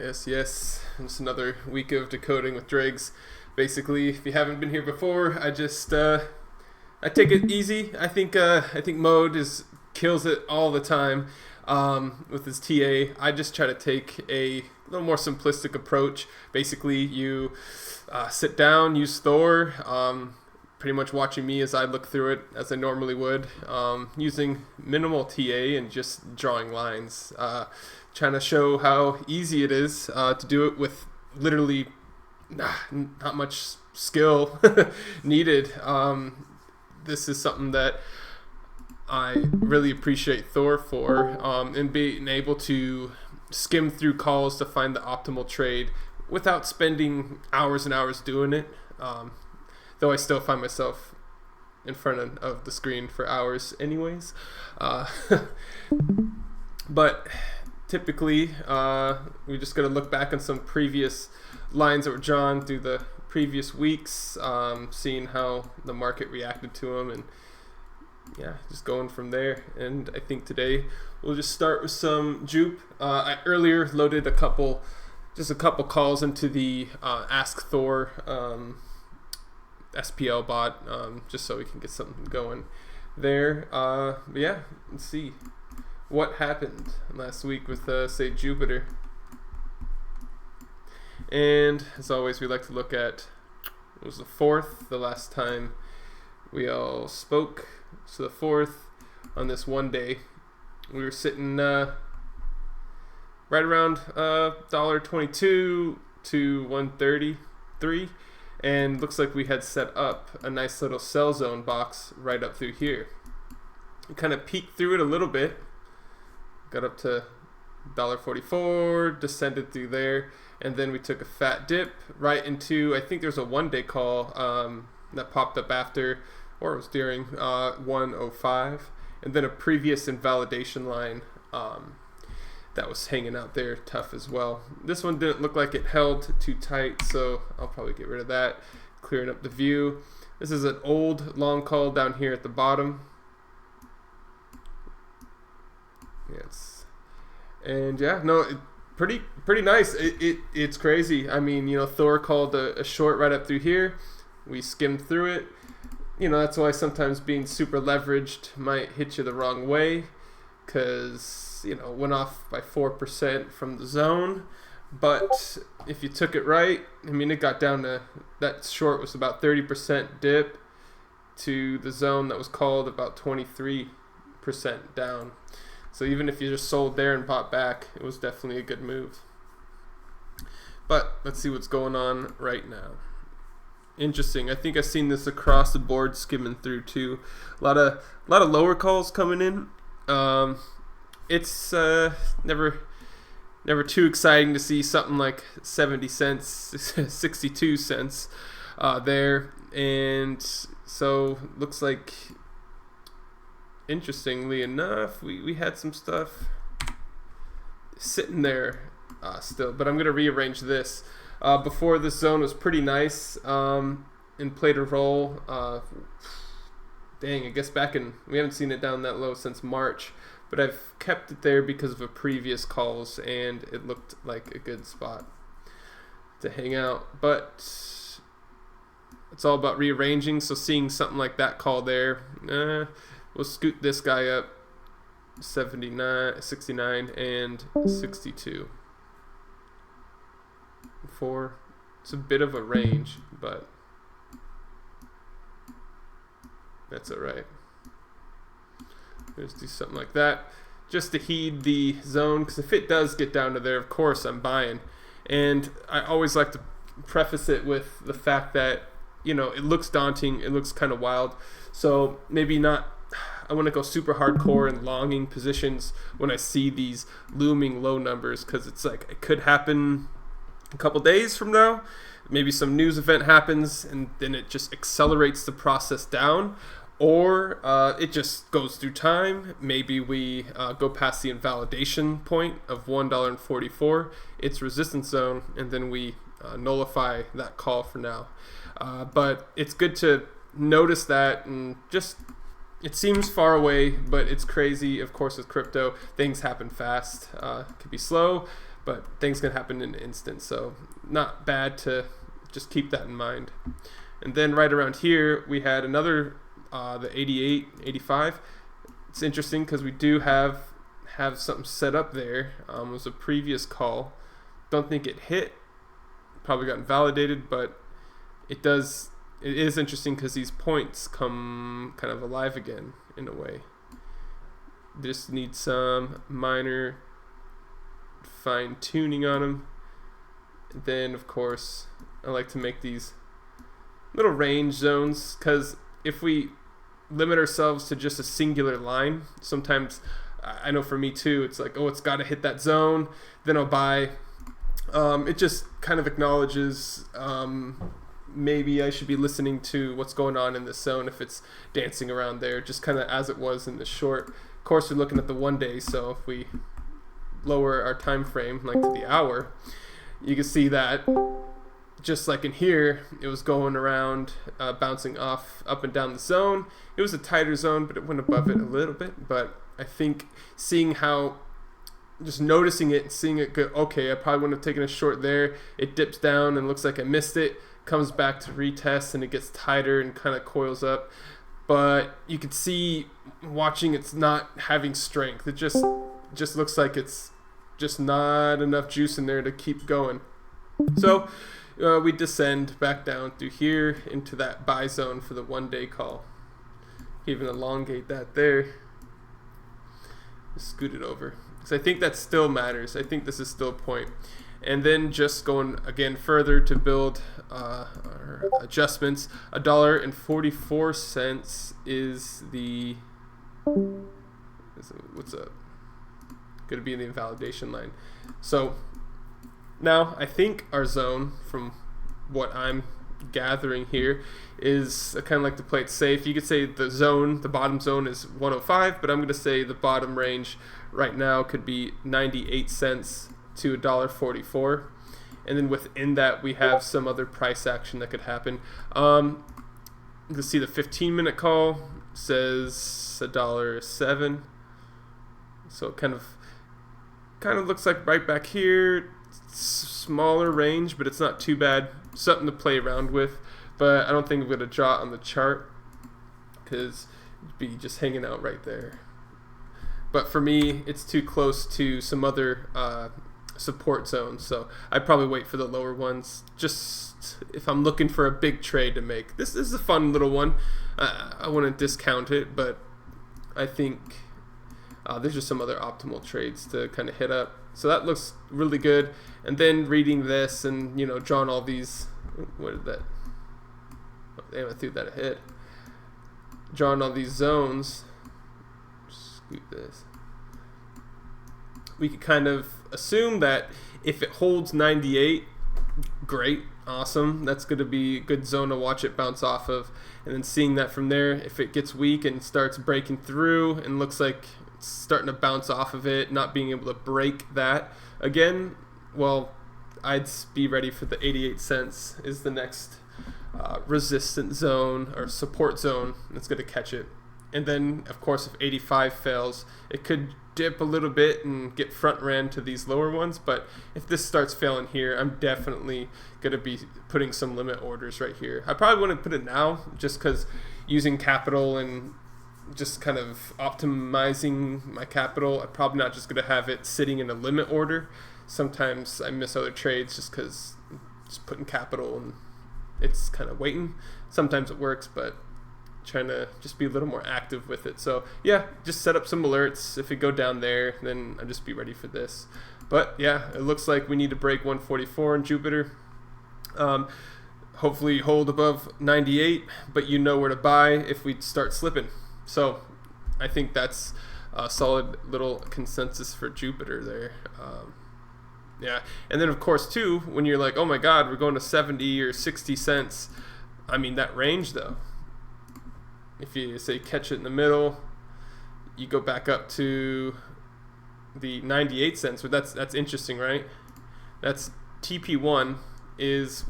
Yes. Just another week of decoding with Dregz. Basically, if you haven't been here before, I take it easy. I think Mode kills it all the time with his TA. I just try to take a little more simplistic approach. Basically, you sit down, use Thor, pretty much watching me as I look through it as I normally would, using minimal TA and just drawing lines. Trying to show how easy it is to do it with literally not much skill needed. This is something that I really appreciate Thor for, and being able to skim through calls to find the optimal trade without spending hours and hours doing it. Though I still find myself in front of the screen for hours anyways. But typically, we just got to look back on some previous lines that were drawn through the previous weeks, seeing how the market reacted to them, and just going from there. And I think today we'll just start with some jupe. I earlier loaded a couple calls into the Ask Thor SPL bot, just so we can get something going there. But yeah, let's see what happened last week with say Jupiter. And as always, we like to look at, it was the 4th, the last time we all spoke. So the 4th, on this one day, we were sitting right around $1.22 to $1.33, and looks like we had set up a nice little sell zone box right up through here. We kind of peeked through it a little bit, got up to $1.44, descended through there, and then we took a fat dip right into, I think there's a one-day call that popped up after, or it was during 105, and then a previous invalidation line that was hanging out there tough as well. This one didn't look like it held too tight, so I'll probably get rid of that, clearing up the view. This is an old long call down here at the bottom. Yes, and pretty nice. It's crazy. I mean, Thor called a short right up through here. We skimmed through it. That's why sometimes being super leveraged might hit you the wrong way, because went off by 4% from the zone. But if you took it right, I mean, it got down to, that short was about 30% dip to the zone that was called about 23% down. So even if you just sold there and bought back, it was definitely a good move. But let's see what's going on right now. Interesting. I think I've seen this across the board skimming through too. A lot of lower calls coming in. It's never too exciting to see something like 70 cents, 62 cents there. And so looks like, interestingly enough, we had some stuff sitting there still, but I'm going to rearrange this. Before, this zone was pretty nice and played a role. I guess we haven't seen it down that low since March, but I've kept it there because of a previous calls, and it looked like a good spot to hang out. But it's all about rearranging, so seeing something like that call there, we'll scoot this guy up 79, 69, and 62. It's a bit of a range, but that's alright. Let's do something like that just to heed the zone, because if it does get down to there, of course I'm buying. And I always like to preface it with the fact that it looks daunting, it looks kind of wild, so maybe not. I want to go super hardcore and longing positions when I see these looming low numbers, because it's like it could happen a couple days from now. Maybe some news event happens and then it just accelerates the process down, or it just goes through time. Maybe we go past the invalidation point of $1.44, its resistance zone, and then we nullify that call for now. But it's good to notice that, and just, it seems far away, but it's crazy. Of course, with crypto, things happen fast. It could be slow, but things can happen in an instant, so not bad to just keep that in mind. And then right around here we had another the 88, 85. It's interesting because we do have something set up there. It was a previous call. Don't think it hit. Probably got invalidated, but it does. It is interesting because these points come kind of alive again in a way. Just need some minor fine tuning on them. And then of course I like to make these little range zones, because if we limit ourselves to just a singular line, sometimes I know for me too, it's like, oh, it's got to hit that zone, then I'll buy. It just kind of acknowledges maybe I should be listening to what's going on in this zone if it's dancing around there, just kind of as it was in the short. Of course, we're looking at the 1 day, so if we lower our time frame like to the hour, you can see that just like in here, it was going around, bouncing off up and down the zone. It was a tighter zone, but it went above it a little bit. But I think seeing how, just noticing it, seeing it go, okay, I probably wouldn't have taken a short there. It dips down and looks like I missed it, comes back to retest, and it gets tighter and kind of coils up. But you can see watching it's not having strength. It just looks like it's just not enough juice in there to keep going. So we descend back down through here into that buy zone for the 1 day call. Even elongate that there. Just scoot it over, because I think that still matters. I think this is still a point. And then just going again further to build our adjustments. $1.44 is the, what's up? Going to be in the invalidation line. So now I think our zone, from what I'm gathering here, is I kind of like to play it safe. You could say the zone, the bottom zone is 105, but I'm going to say the bottom range right now could be 98 cents to $1.44, and then within that we have some other price action that could happen. You can see the 15-minute call says $1.07, so it kind of looks like right back here. Smaller range, but it's not too bad. Something to play around with, but I don't think I'm going to draw it on the chart because it'd be just hanging out right there. But for me, it's too close to some other support zones, so I'd probably wait for the lower ones, just if I'm looking for a big trade to make. This is a fun little one. I wouldn't discount it, but I think there's just some other optimal trades to kind of hit up. So that looks really good. And then reading this and, drawing all these, what is that? Oh, damn, I threw that ahead. Drawing all these zones. Scoot this. We could kind of assume that if it holds 98, great, awesome. That's going to be a good zone to watch it bounce off of. And then seeing that from there, if it gets weak and starts breaking through and looks like it's starting to bounce off of it, not being able to break that again, well, I'd be ready for the 88 cents is the next resistance zone or support zone that's going to catch it. And then, of course, if 85 fails, it could dip a little bit and get front ran to these lower ones. But if this starts failing here, I'm definitely going to be putting some limit orders right here. I probably wouldn't put it now just because using capital and just kind of optimizing my capital, I'm probably not just going to have it sitting in a limit order. Sometimes I miss other trades just because just putting capital and it's kind of waiting. Sometimes it works, but trying to just be a little more active with it. So yeah, just set up some alerts. If it go down there, then I'll just be ready for this. But yeah, it looks like we need to break 144 in Jupiter. Hopefully hold above 98, but you know where to buy if we start slipping. So I think that's a solid little consensus for Jupiter there. Yeah, and then of course too, when you're like, oh my God, we're going to 70 or 60 cents. I mean, that range though, if you say catch it in the middle, you go back up to the 98 cents. But that's interesting, right? That's TP1 is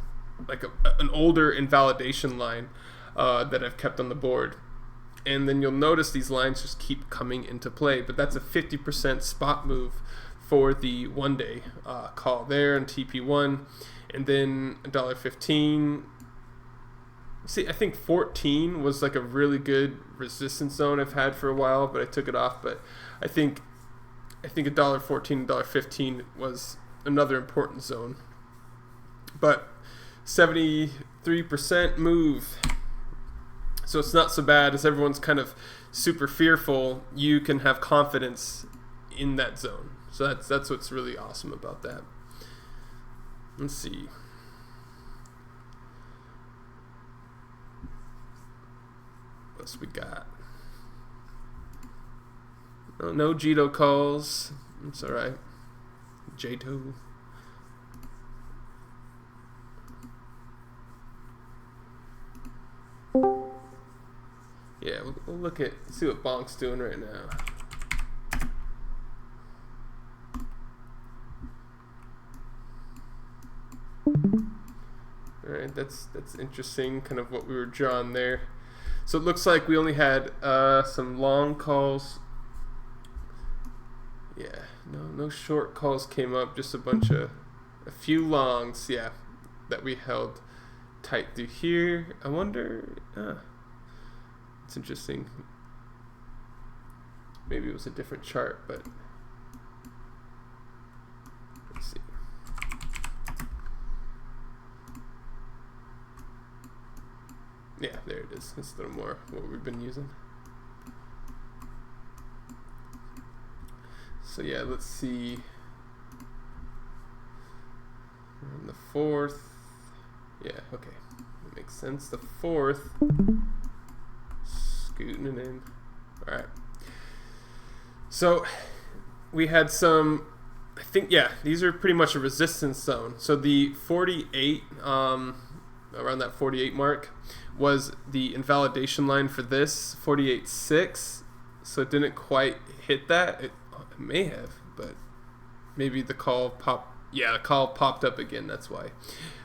like an older invalidation line that I've kept on the board. And then you'll notice these lines just keep coming into play. But that's a 50% spot move for the 1 day call there on TP1, and then $1.15. See, I think 14 was like a really good resistance zone I've had for a while, but I took it off. But I think $1.14, $1.15 was another important zone. But 73% move, so it's not so bad. As everyone's kind of super fearful, you can have confidence in that zone. So that's what's really awesome about that. Let's see. What else we got? No Jito calls. It's all right. Jito. Yeah, we'll look at, see what Bonk's doing right now. All right, that's interesting, kind of what we were drawing there. So it looks like we only had some long calls. Yeah, no short calls came up, just a few longs, yeah, that we held tight through here. I wonder, it's interesting. Maybe it was a different chart, but let's see. Yeah, there it is. It's a little more what we've been using. So yeah, let's see. On the 4th. Yeah, okay. That makes sense. The 4th. Scooting it in. Alright. So we had some, I think, yeah, these are pretty much a resistance zone. So the 48, around that 48 mark, was the invalidation line for this 48.6. So it didn't quite hit that. It may have, but maybe the call popped. Yeah, the call popped up again. That's why.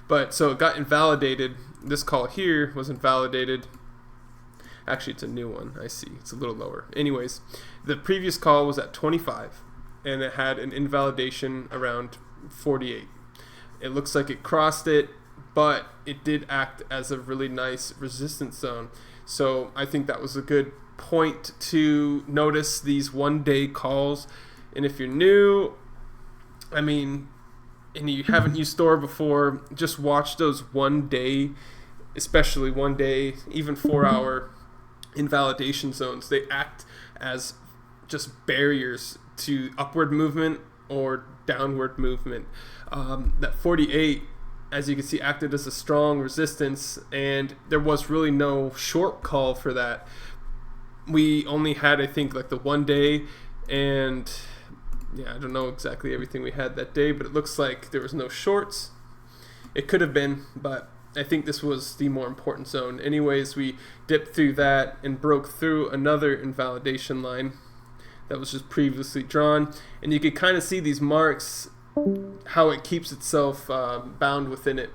But so it got invalidated. This call here was invalidated. Actually, it's a new one. I see. It's a little lower. Anyways, the previous call was at 25, and it had an invalidation around 48. It looks like it crossed it, but it did act as a really nice resistance zone. So I think that was a good point to notice these 1 day calls. And if you're new, I mean, and you haven't used THOR before, just watch those 1 day, especially 1 day, even 4 hour invalidation zones. They act as just barriers to upward movement or downward movement. That 48, as you can see, acted as a strong resistance, and there was really no short call for that. We only had, I think, like the 1 day, and yeah, I don't know exactly everything we had that day, but it looks like there was no shorts. It could have been, but I think this was the more important zone. Anyways, we dipped through that and broke through another invalidation line that was just previously drawn, and you could kind of see these marks, how it keeps itself bound within it.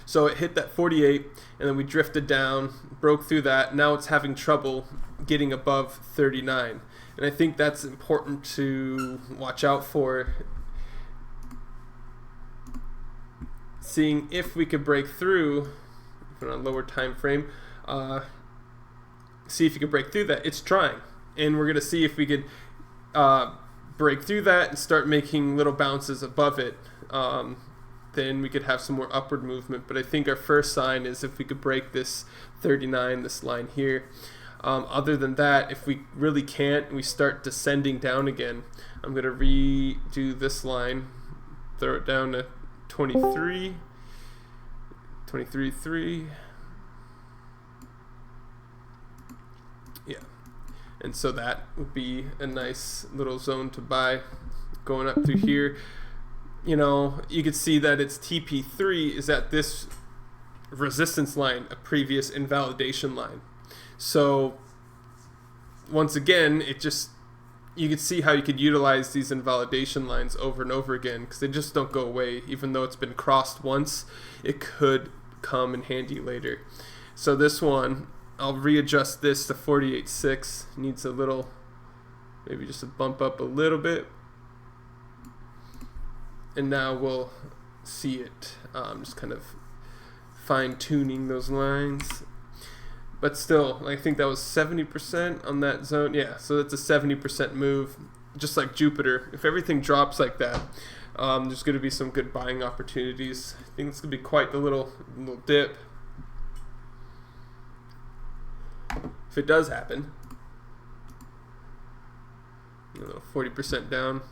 So it hit that 48, and then we drifted down, broke through that. Now it's having trouble getting above 39, and I think that's important to watch out for. Seeing if we could break through, put on a lower time frame, see if you could break through that. It's trying, and we're going to see if we could break through that and start making little bounces above it. Then we could have some more upward movement. But I think our first sign is if we could break this 39, this line here. Other than that, if we really can't, we start descending down again. I'm going to redo this line, throw it down to 23.3. Yeah, and so that would be a nice little zone to buy going up through here. You know, you could see that its TP3 is at this resistance line, a previous invalidation line. So once again, it just, you could see how you could utilize these invalidation lines over and over again, because they just don't go away. Even though it's been crossed once, it could come in handy later. So this one, I'll readjust this to 48.6. Needs a little, maybe just a bump up a little bit. and now we'll see it. Just kind of fine-tuning those lines. But still, I think that was 70% on that zone. Yeah, so that's a 70% move, just like Jupiter. If everything drops like that, there's going to be some good buying opportunities. I think it's going to be quite the little dip. If it does happen, a little 40% down.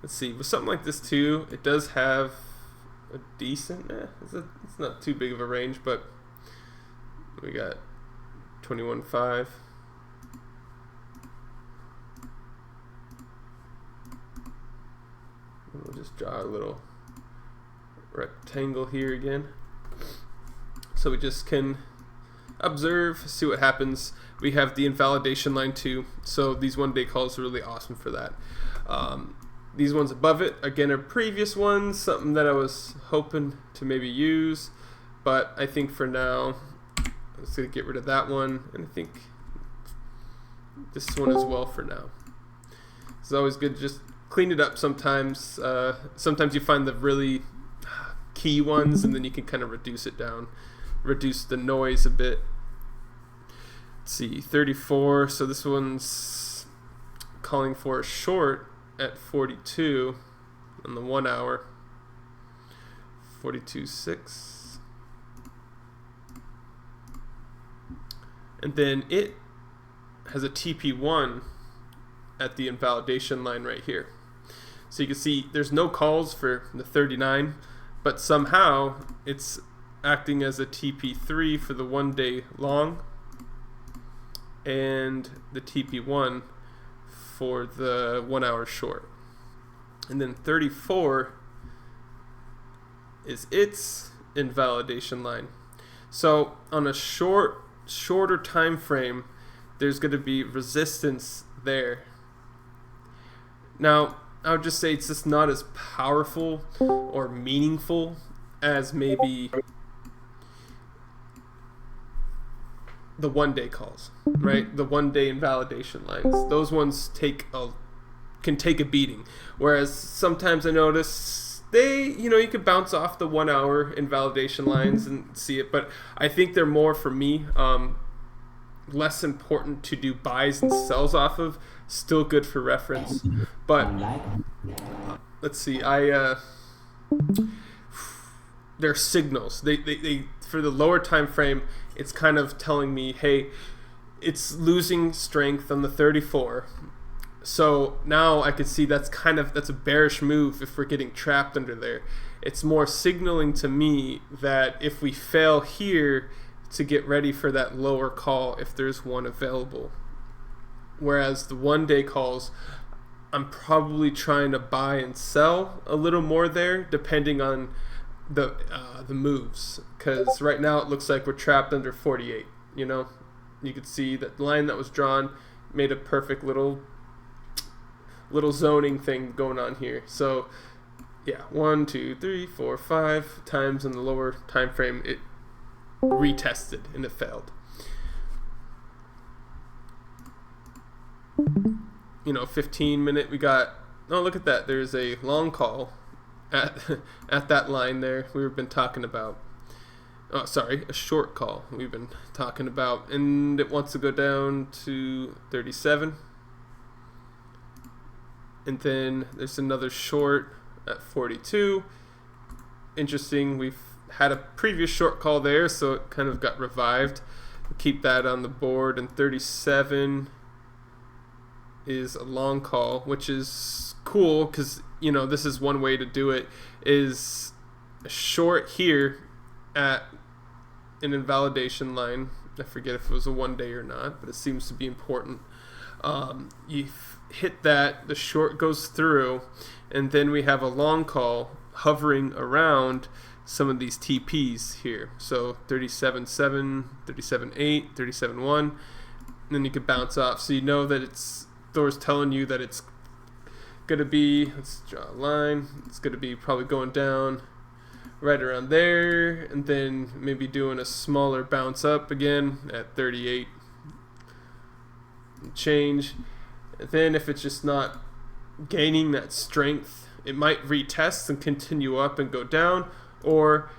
Let's see, with something like this too, it does have a decent, it's not too big of a range, but we got 21.5. We'll just draw a little rectangle here again. So we just can observe, see what happens. We have the invalidation line too, so these one-day calls are really awesome for that. These ones above it, again, are previous ones, something that I was hoping to maybe use, but I think for now, I'm just going to get rid of that one, and I think this one as well for now. It's always good to just clean it up sometimes. Sometimes you find the really key ones, and then you can kind of reduce it down, reduce the noise a bit. Let's see, 34, so this one's calling for a short at 42 on the 1 hour, 42.6. And then it has a TP1 at the invalidation line right here. So you can see there's no calls for the 39, but somehow it's acting as a TP3 for the 1 day long and the TP1 for the 1 hour short. And then 34 is its invalidation line. So on a shorter time frame, there's going to be resistance there. Now, I would just say it's just not as powerful or meaningful as maybe the 1 day calls, right? The 1 day invalidation lines. Those ones can take a beating. Whereas sometimes I notice you could bounce off the 1 hour invalidation lines and see it, but I think they're more, for me, less important to do buys and sells off of. Still good for reference, but let's see. They're signals. They for the lower time frame, it's kind of telling me, hey, it's losing strength on the 34. So now I could see that's a bearish move if we're getting trapped under there. It's more signaling to me that if we fail here, to get ready for that lower call if there's one available. Whereas the 1 day calls, I'm probably trying to buy and sell a little more there, depending on the moves. Because right now it looks like we're trapped under 48. You could see that line that was drawn made a perfect little zoning thing going on here. So yeah, 1, 2, 3, 4, 5 times in the lower time frame it retested and it failed. 15-minute, we got, look at that, there's a long call at that line there we've been talking about. A short call we've been talking about, and it wants to go down to 37. And then there's another short at 42. Interesting, we've had a previous short call there, so it kind of got revived. We'll keep that on the board. And 37 is a long call, which is cool because this is one way to do it, is a short here at an invalidation line. I forget if it was a 1 day or not, but it seems to be important. You hit that, the short goes through, and then we have a long call hovering around some of these TPs here. So 37.7, 37.8, 37.1, and then you could bounce off. So you know that Thor's telling you that it's going to be, let's draw a line, it's going to be probably going down right around there, and then maybe doing a smaller bounce up again at 38 and change. And then if it's just not gaining that strength it might retest and continue up and go down, or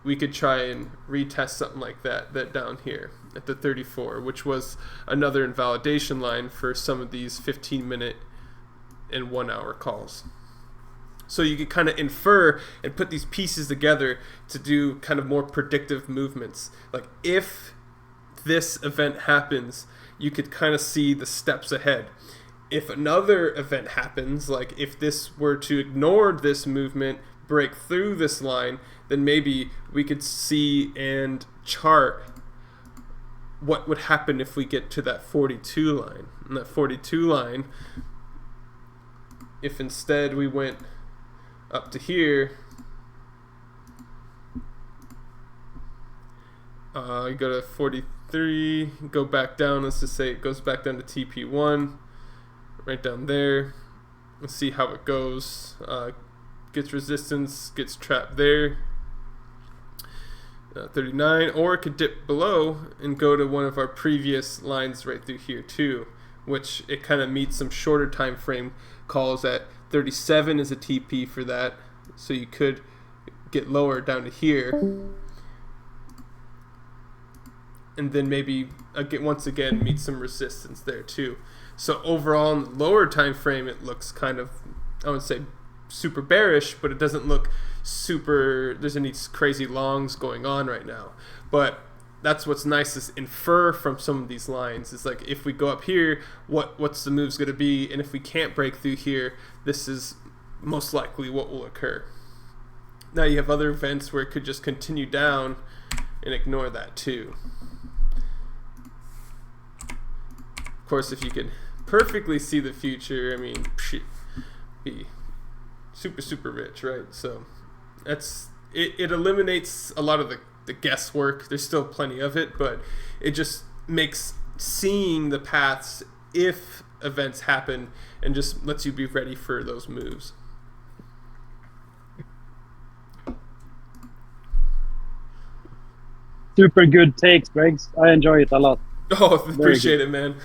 we could try and retest something like that down here at the 34, which was another invalidation line for some of these 15-minute and 1 hour calls. So you could kind of infer and put these pieces together to do kind of more predictive movements. Like if this event happens, you could kind of see the steps ahead. If another event happens, like if this were to ignore this movement, break through this line, then maybe we could see and chart what would happen if we get to that 42 line. And that 42 line, if instead we went up to here, you go to 43, go back down, let's just say it goes back down to TP1, right down there. Let's see how it goes. Gets resistance, gets trapped there. 39, or it could dip below and go to one of our previous lines right through here too, which it kind of meets some shorter time frame calls at 37 is a TP for that, so you could get lower down to here, and then maybe once again meet some resistance there too. So overall in the lower time frame it looks kind of, I would say, super bearish, but it doesn't look super, there's any crazy longs going on right now. But that's what's nice is infer from some of these lines. It's like if we go up here, what's the move's going to be, and if we can't break through here, this is most likely what will occur. Now you have other events where it could just continue down and ignore that too. Of course, if you could perfectly see the future, I mean, be super rich, right? So it eliminates a lot of the guesswork. There's still plenty of it, but it just makes seeing the paths if events happen and just lets you be ready for those moves. Super good takes, Dregz. I enjoy it a lot. Oh, appreciate it, man.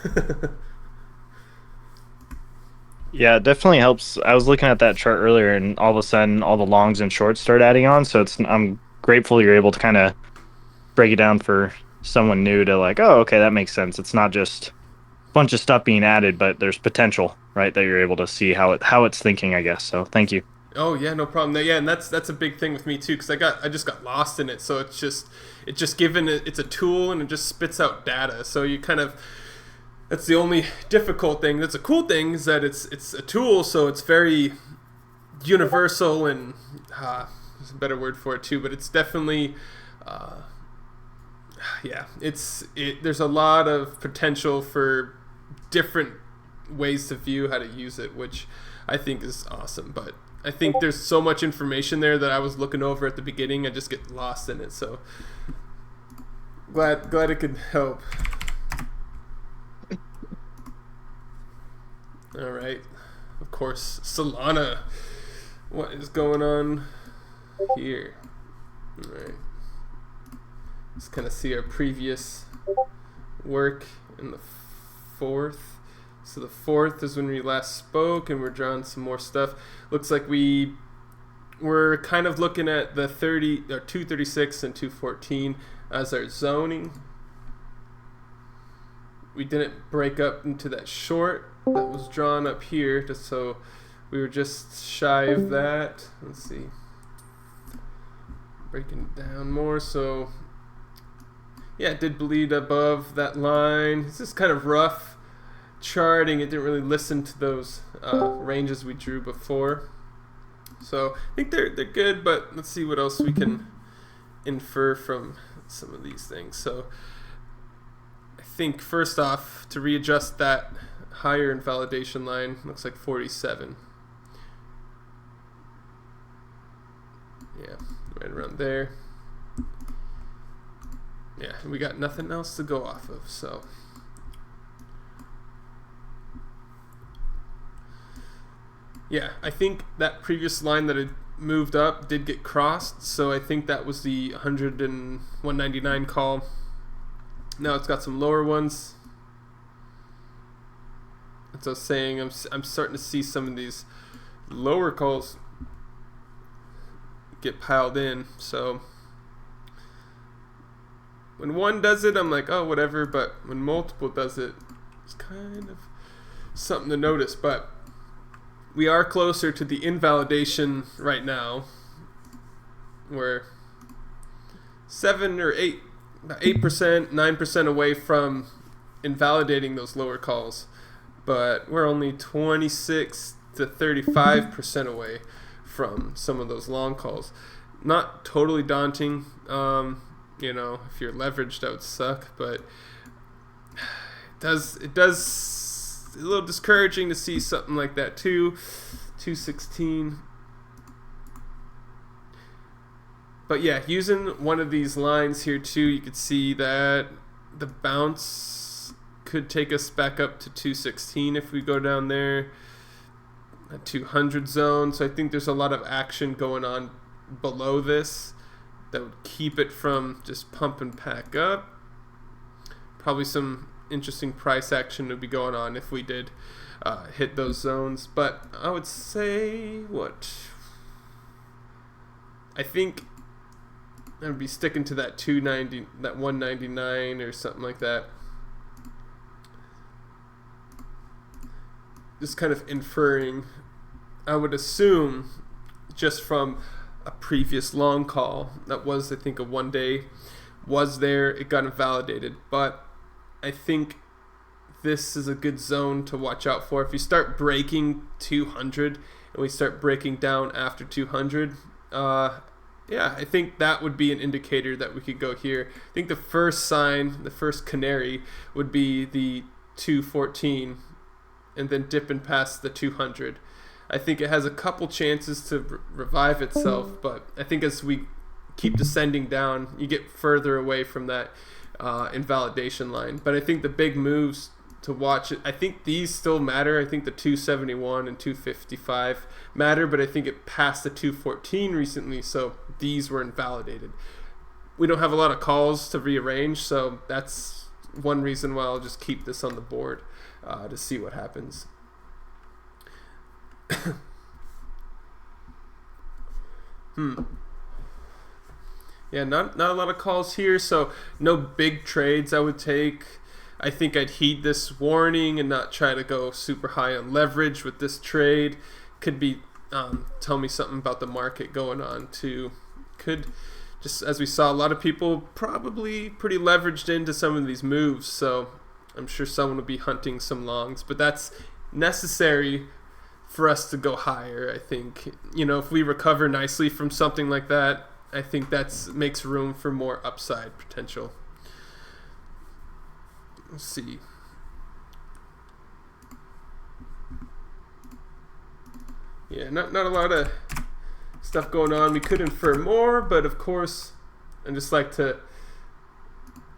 Yeah, it definitely helps. I was looking at that chart earlier, and all of a sudden, all the longs and shorts start adding on. So I'm grateful you're able to kind of break it down for someone new to like, oh, okay, that makes sense. It's not just a bunch of stuff being added, but there's potential, right? That you're able to see how it's thinking, I guess. So thank you. Oh yeah, no problem. Yeah, and that's a big thing with me too, because I just got lost in it. So it's just given it's a tool and it just spits out data. So you kind of, that's the only difficult thing. That's a cool thing is that it's a tool, so it's very universal and there's a better word for it too. But it's definitely there's a lot of potential for different ways to view how to use it, which I think is awesome. But I think there's so much information there that I was looking over at the beginning, I just get lost in it. So glad it could help. All right, of course, Solana. What is going on here? All right, let's kind of see our previous work in the 4th. So the 4th is when we last spoke, and we're drawing some more stuff. Looks like we were kind of looking at the 236 and 214 as our zoning. We didn't break up into that short that was drawn up here, just so we were just shy of that. Let's see, breaking it down more. So yeah, it did bleed above that line. It's just kind of rough charting. It didn't really listen to those ranges we drew before. So I think they're good, but let's see what else we can infer from some of these things. So I think first off, to readjust that higher invalidation line, looks like 47. Yeah, right around there. Yeah, we got nothing else to go off of, so yeah, I think that previous line that had moved up did get crossed, so I think that was the 100 and 199 call. Now it's got some lower ones. As I was saying, I'm starting to see some of these lower calls get piled in. So when one does it, I'm like, oh, whatever. But when multiple does it, it's kind of something to notice. But we are closer to the invalidation right now. We're 7 or 8%, 9% away from invalidating those lower calls. But we're only 26 to 35% away from some of those long calls. Not totally daunting. You know, if you're leveraged, that would suck, but it does a little discouraging to see something like that too. 216. But yeah, using one of these lines here too, you could see that the bounce could take us back up to 216 if we go down there. A 200 zone. So I think there's a lot of action going on below this that would keep it from just pumping back up. Probably some interesting price action would be going on if we did hit those zones. But I would say I think I'd be sticking to that 290, that 199 or something like that. Just kind of inferring, I would assume, just from a previous long call that was, I think, a 1 day, was there, it got invalidated. But I think this is a good zone to watch out for. If you start breaking 200 and we start breaking down after 200, yeah, I think that would be an indicator that we could go here. I think the first sign, the first canary, would be the 214 and then dipping past the 200. I think it has a couple chances to revive itself, but I think as we keep descending down, you get further away from that invalidation line. But I think the big moves to watch, I think these still matter. I think the 271 and 255 matter, but I think it passed the 214 recently, so these were invalidated. We don't have a lot of calls to rearrange, so that's one reason why I'll just keep this on the board to see what happens. Yeah, not a lot of calls here, so no big trades I would take. I think I'd heed this warning and not try to go super high on leverage with this trade. Could be tell me something about the market going on too. Could, just as we saw, a lot of people probably pretty leveraged into some of these moves, so I'm sure someone will be hunting some longs, but that's necessary for us to go higher. I think, you know, if we recover nicely from something like that, I think that's makes room for more upside potential. Let's see. Yeah, not a lot of stuff going on. We could infer more, but of course, I just like to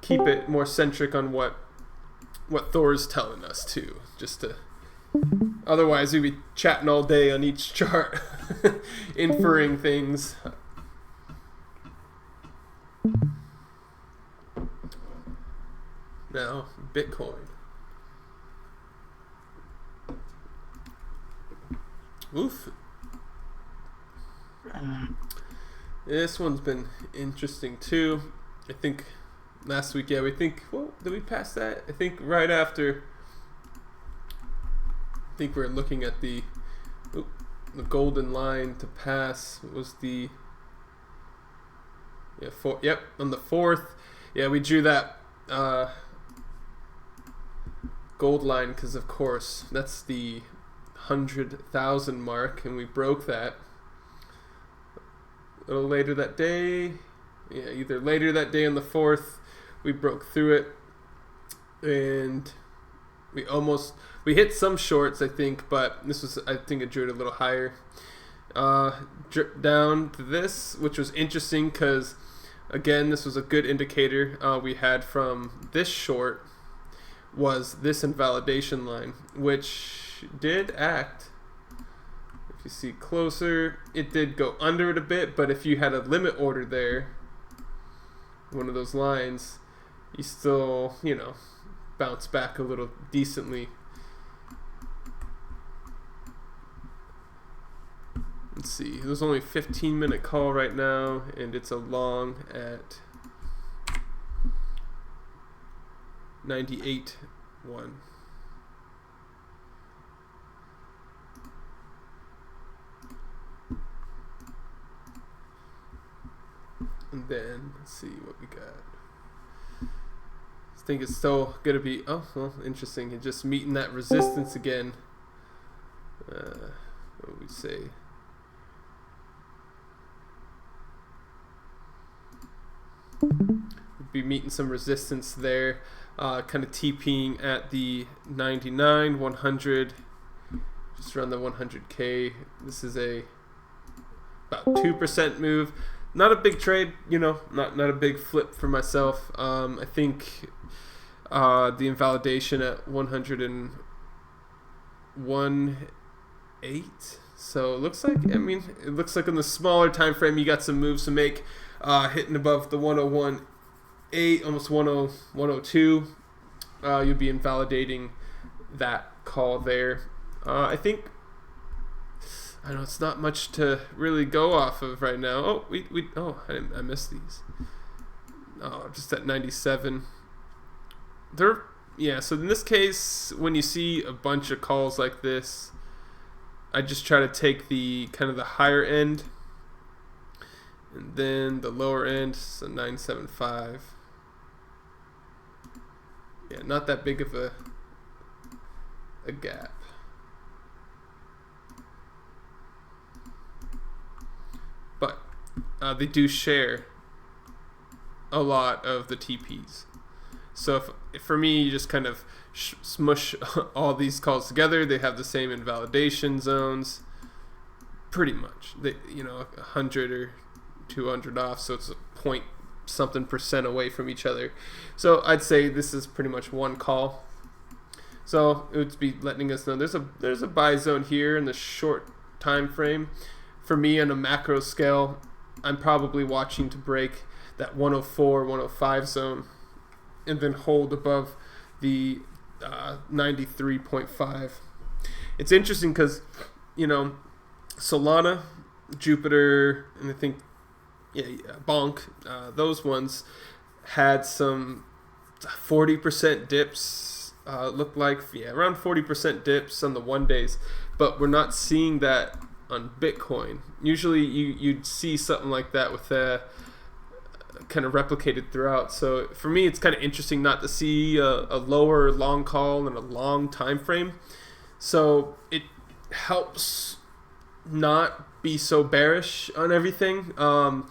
keep it more centric on what Thor's telling us too. Just to, otherwise we'd be chatting all day on each chart, inferring things. Now, Bitcoin. Oof. This one's been interesting too. I think last week, yeah, did we pass that? I think right after, I think we're looking at the golden line to pass was the, on the 4th. Yeah, we drew that gold line because, of course, that's the 100,000 mark, and we broke that a little later that day. Yeah, either later that day on the 4th, we broke through it, and we hit some shorts, I think, but this was, I think, I drew it a little higher. Down to this, which was interesting because, again, this was a good indicator we had from this short, was this invalidation line, which did act. If you see closer, it did go under it a bit, but if you had a limit order there, one of those lines, you still, bounce back a little decently. let's see. There's only a 15-minute call right now, and it's a long at 98.1. And then let's see what we got. I think it's still gonna be interesting. And just meeting that resistance again. What would we say? We'd be meeting some resistance there. Kind of TPing at the 99, 100, just around the 100K. This is about 2% move. Not a big trade, not a big flip for myself. I think the invalidation at 101.8. So it looks like, it looks like on the smaller time frame you got some moves to make, hitting above the 101.8, almost 102. You'll be invalidating that call there. I think. I know it's not much to really go off of right now. I missed these. Just at 97. So in this case, when you see a bunch of calls like this, I just try to take the kind of the higher end, and then the lower end, so 975. Yeah, not that big of a gap. But they do share a lot of the TPs. So if for me, you just kind of smush all these calls together, they have the same invalidation zones, pretty much. 100 or 200 off, so it's a point something percent away from each other. So I'd say this is pretty much one call. So it would be letting us know there's a buy zone here in the short time frame. For me, on a macro scale, I'm probably watching to break that 104, 105 zone and then hold above the 93.5. It's interesting because, Solana, Jupiter, and I think, Bonk, those ones had some 40% dips, looked like, around 40% dips on the 1 days, but we're not seeing that on Bitcoin. Usually you'd see something like that with kind of replicated throughout. So for me, it's kind of interesting not to see a lower long call in a long time frame. So it helps not be so bearish on everything. I'm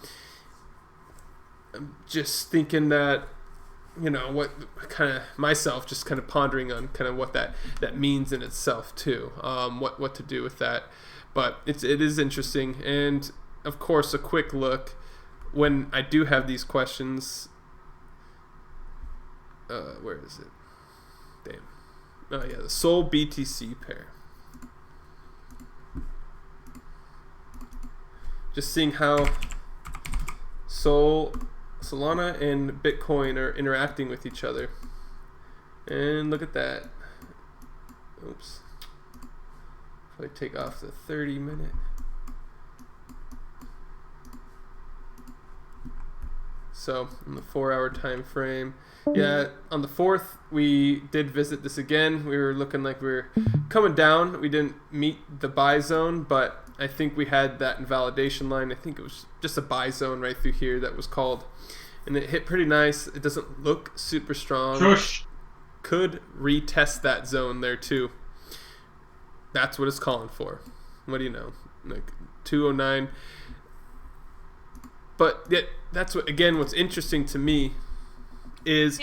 just thinking that, what kind of myself just kind of pondering on kind of what that means in itself too. What to do with that. But it is interesting, and of course, a quick look when I do have these questions. Where is it? Damn. Oh yeah, the Sol BTC pair. Just seeing how Solana and Bitcoin are interacting with each other, and look at that. Oops. If I take off the 30-minute. So in the 4-hour time frame, on the 4th we did visit this again. We were looking like we were coming down. We didn't meet the buy zone, but I think we had that invalidation line. I think it was just a buy zone right through here that was called, and it hit pretty nice. It doesn't look super strong. Shush. Could retest that zone there too. That's what it's calling for. What do you know? Like 209. But that's what's interesting to me is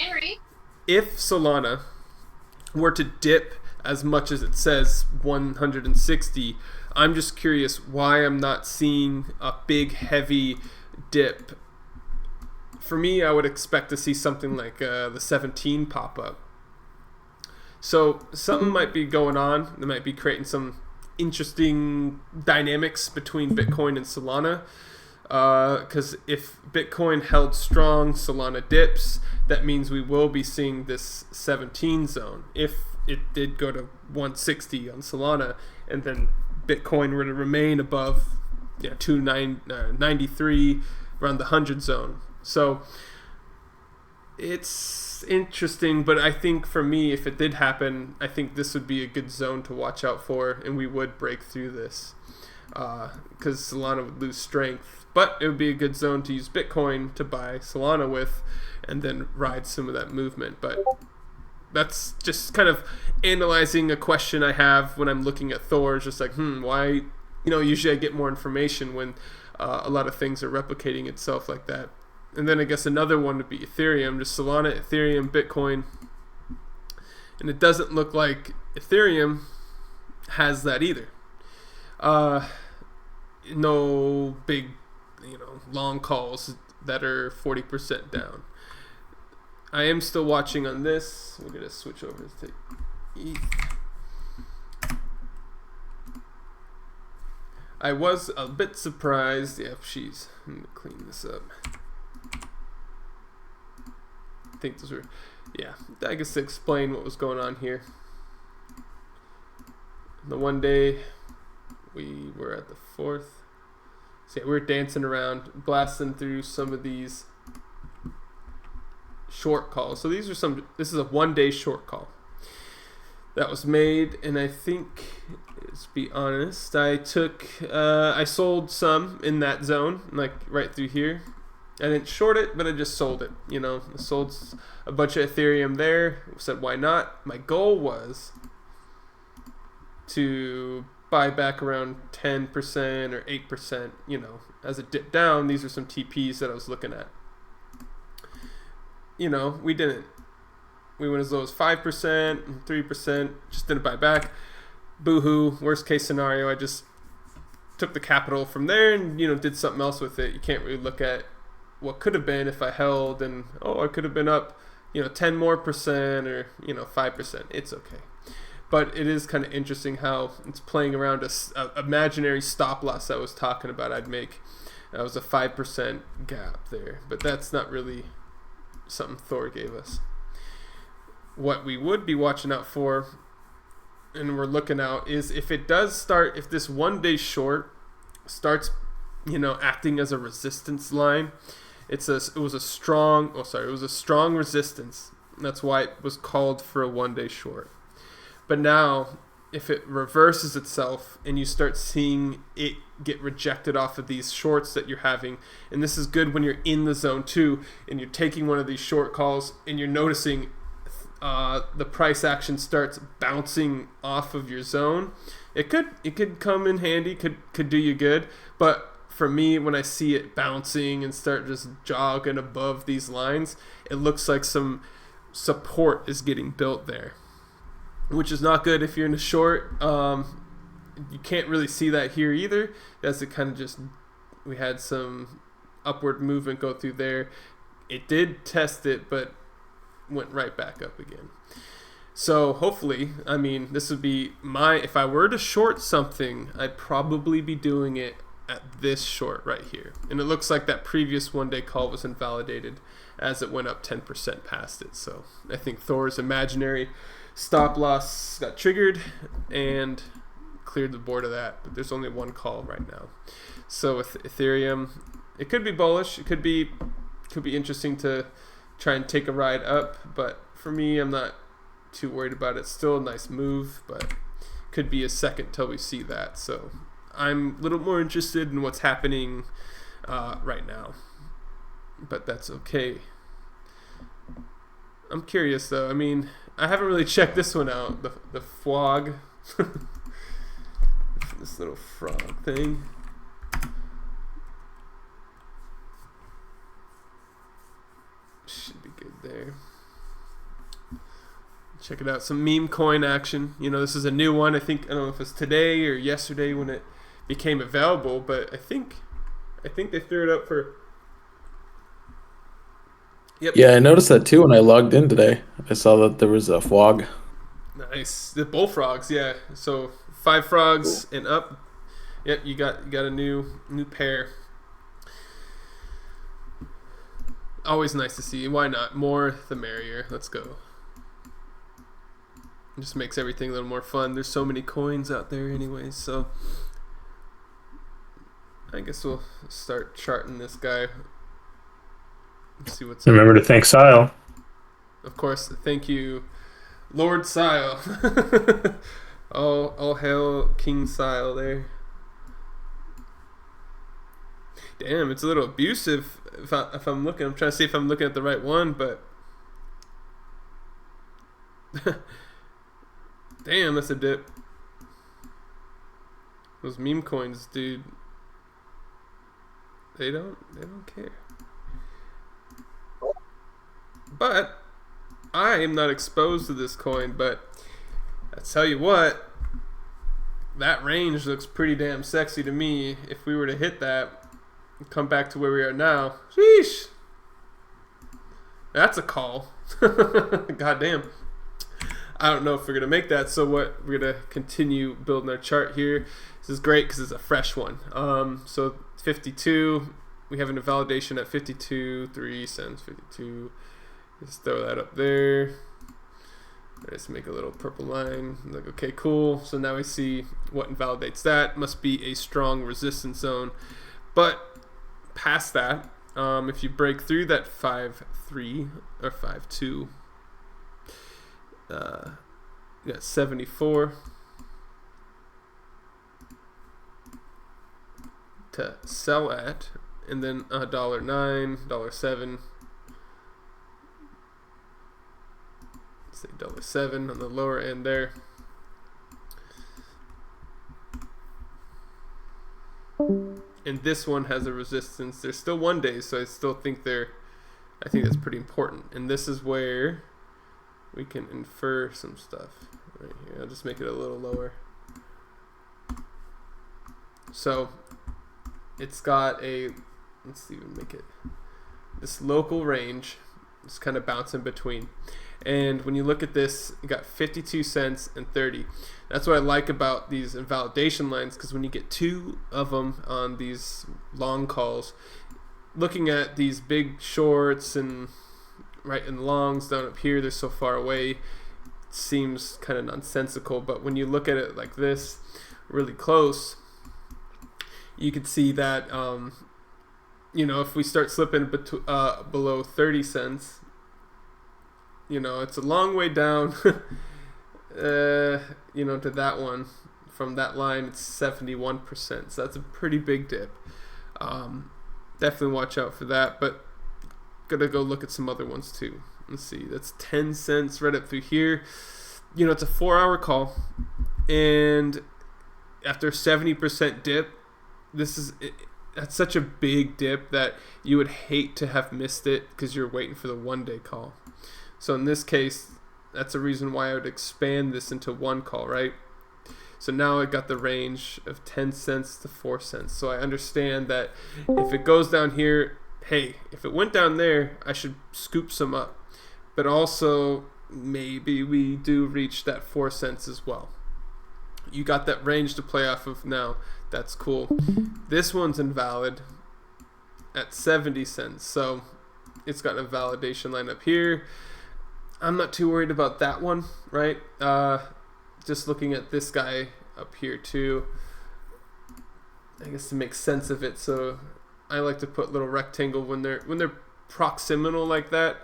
if Solana were to dip as much as it says 160, I'm just curious why I'm not seeing a big heavy dip. For me, I would expect to see something like the 17 pop up. So something might be going on. They might be creating some interesting dynamics between Bitcoin and Solana. Because if Bitcoin held strong, Solana dips, that means we will be seeing this 17 zone. If it did go to 160 on Solana, and then Bitcoin were to remain above 293 around the 100 zone. So it's interesting, but I think for me, if it did happen, I think this would be a good zone to watch out for, and we would break through this because Solana would lose strength. But it would be a good zone to use Bitcoin to buy Solana with and then ride some of that movement. But that's just kind of analyzing a question I have when I'm looking at Thor. It's just like, why? Usually I get more information when a lot of things are replicating itself like that. And then I guess another one would be Ethereum, just Solana, Ethereum, Bitcoin. And it doesn't look like Ethereum has that either. No big, long calls that are 40% down. I am still watching on this. We're going to switch over to ETH. I was a bit surprised. Yeah, she's. I'm going to clean this up. I think those were. Yeah, I guess to explain what was going on here. The one day we were at the 4th. So yeah, we were dancing around, blasting through some of these short calls. So this is a 1 day short call that was made, and I think, let's be honest, I sold some in that zone, like right through here. I didn't short it, but I just sold it. I sold a bunch of Ethereum there. Said, why not? My goal was to buy back around 10% or 8%, as it dipped down. These are some TPs that I was looking at. We didn't. We went as low as 5%, 3%, just didn't buy back. Boo-hoo, worst case scenario, I just took the capital from there and, did something else with it. You can't really look at what could have been if I held and, I could have been up, 10 more percent or, 5%. It's okay. But it is kind of interesting how it's playing around a imaginary stop loss I was talking about I'd make. That was a 5% gap there. But that's not really something Thor gave us. What we would be watching out for, and we're looking out, is if this 1 day short starts, acting as a resistance line. It was a strong resistance. That's why it was called for a 1 day short. But now, if it reverses itself and you start seeing it get rejected off of these shorts that you're having, and this is good when you're in the zone too, and you're taking one of these short calls and you're noticing the price action starts bouncing off of your zone, it could come in handy, could do you good. But for me, when I see it bouncing and start just jogging above these lines, it looks like some support is getting built there, which is not good if you're in a short. You can't really see that here either, as it kind of we had some upward movement go through there. It did test it, but went right back up again. So hopefully, this would be if I were to short something, I'd probably be doing it at this short right here. And it looks like that previous 1 day call was invalidated as it went up 10% past it. So I think Thor's imaginary stop loss got triggered and cleared the board of that. But there's only one call right now. So with Ethereum, it could be bullish. It could be interesting to try and take a ride up. But for me, I'm not too worried about it. Still a nice move, but could be a second till we see that. So I'm a little more interested in what's happening right now. But that's okay. I'm curious though. I haven't really checked this one out. The FWOG. This little frog thing. Should be good there. Check it out. Some meme coin action. This is a new one. I don't know if it's today or yesterday when it became available, but I think they threw it up for. Yep. Yeah, I noticed that too when I logged in today. I saw that there was a FWOG. Nice. The bullfrogs, yeah. So 5 frogs and up. Yep, you got a new pair. Always nice to see. Why not? More the merrier. Let's go. It just makes everything a little more fun. There's so many coins out there anyways, so I guess we'll start charting this guy. Let's see what's Remember to thank Sile. Of course, thank you, Lord Sile. all hail King Sile there. Damn, it's a little abusive. If I'm looking, I'm trying to see if I'm looking at the right one, but damn, that's a dip. Those meme coins, dude. They don't care. But I am not exposed to this coin, but I tell you what, that range looks pretty damn sexy to me. If we were to hit that and come back to where we are now, sheesh. That's a call. Goddamn. I don't know if we're going to make that, so what we're going to continue building our chart here. This is great because it's a fresh one. So 52, we have an invalidation at 52, 3 cents, 52. Just throw that up there. Let's make a little purple line. Like, okay, cool. So now we see what invalidates that. Must be a strong resistance zone. But past that, if you break through that 5.3 or 5.2, you got 74 to sell at, and then $1.09, $1.07. Say $1.07 on the lower end there. And this one has a resistance. There's still 1 day, so I still think I think that's pretty important. And this is where we can infer some stuff right here. I'll just make it a little lower. So it's got a, let's even make it this local range. It's kind of bouncing between. And when you look at this, you got 52 cents and 30. That's what I like about these invalidation lines, because when you get two of them on these long calls, looking at these big shorts and longs down up here, they're so far away, it seems kind of nonsensical. But when you look at it like this, really close, you can see that if we start slipping below 30 cents, it's a long way down, to that one. From that line, it's 71%. So that's a pretty big dip. Definitely watch out for that. But gotta go look at some other ones too. Let's see. That's 10 cents right up through here. It's a 4-hour call, and after 70% dip, that's such a big dip that you would hate to have missed it because you're waiting for the 1 day call. So in this case, that's a reason why I would expand this into one call, right? So now I got the range of 10 cents to 4 cents. So I understand that if it goes down here, hey, if it went down there, I should scoop some up. But also, maybe we do reach that 4 cents as well. You got that range to play off of now. That's cool. This one's invalid at 70 cents. So it's got a validation line up here. I'm not too worried about that one, right? Just looking at this guy up here too, I guess to make sense of it. So I like to put little rectangle when they're proximal like that.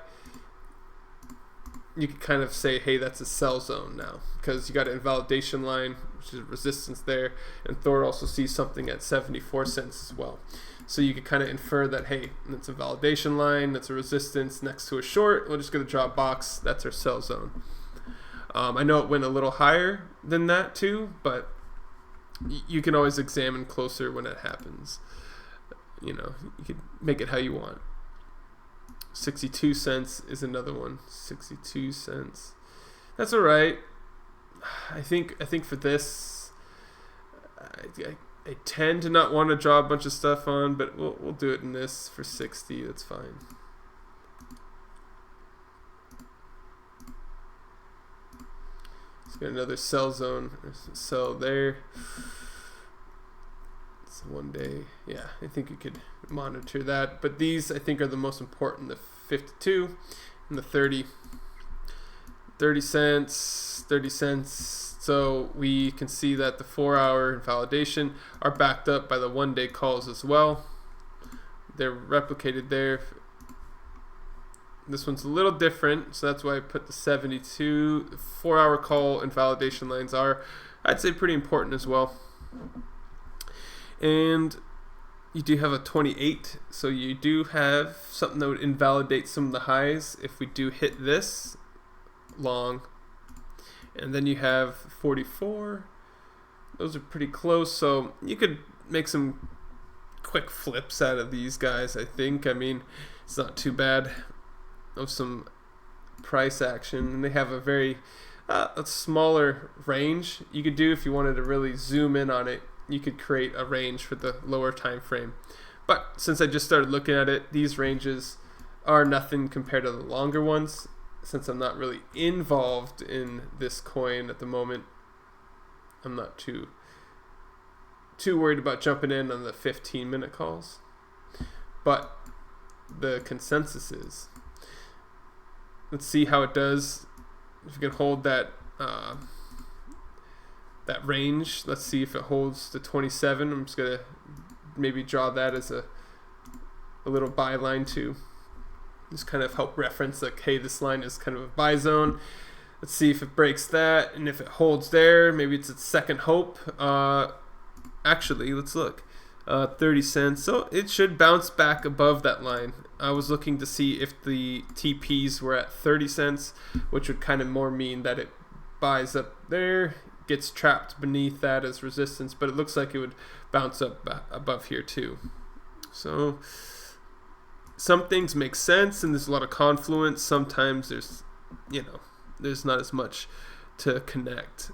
You can kind of say, hey, that's a sell zone now, because you got an invalidation line, which is resistance there, and Thor also sees something at 74 cents as well. So you could kind of infer that, hey, that's a validation line, that's a resistance next to a short. We're just going to draw a box. That's our sell zone. I know it went a little higher than that too, but you can always examine closer when it happens. You could make it how you want. 62 cents is another one. 62 cents. That's all right. I think for this, I tend to not want to draw a bunch of stuff on, but we'll do it in this for 60. That's fine. Let's get another sell zone. There's a sell there. It's 1 day. Yeah, I think you could monitor that. But these, I think, are the most important. The 52 and the 30. 30 cents, 30 cents. So we can see that the 4-hour invalidation are backed up by the 1-day calls as well. They're replicated there. This one's a little different, so that's why I put the 72. 4-hour call and validation lines are, I'd say, pretty important as well. And you do have a 28, so you do have something that would invalidate some of the highs if we do hit this long. And then you have 44. Those are pretty close, so you could make some quick flips out of these guys, I think. I mean, it's not too bad of some price action, and they have a very a smaller range you could do if you wanted to really zoom in on it. You could create a range for the lower time frame, but since I just started looking at it, these ranges are nothing compared to the longer ones. Since I'm not really involved in this coin at the moment, I'm not too worried about jumping in on the 15-minute calls, but the consensus is, let's see how it does. If you can hold that that range, let's see if it holds the 27. I'm just gonna maybe draw that as a little buy line to just kind of help reference, like, hey, this line is kind of a buy zone. Let's see if it breaks that, and if it holds there, maybe it's its second hope. Actually, let's look. 30 cents. So it should bounce back above that line. I was looking to see if the TPs were at 30 cents, which would kind of more mean that it buys up there, gets trapped beneath that as resistance, but it looks like it would bounce up above here too. So some things make sense, and there's a lot of confluence. Sometimes there's not as much to connect.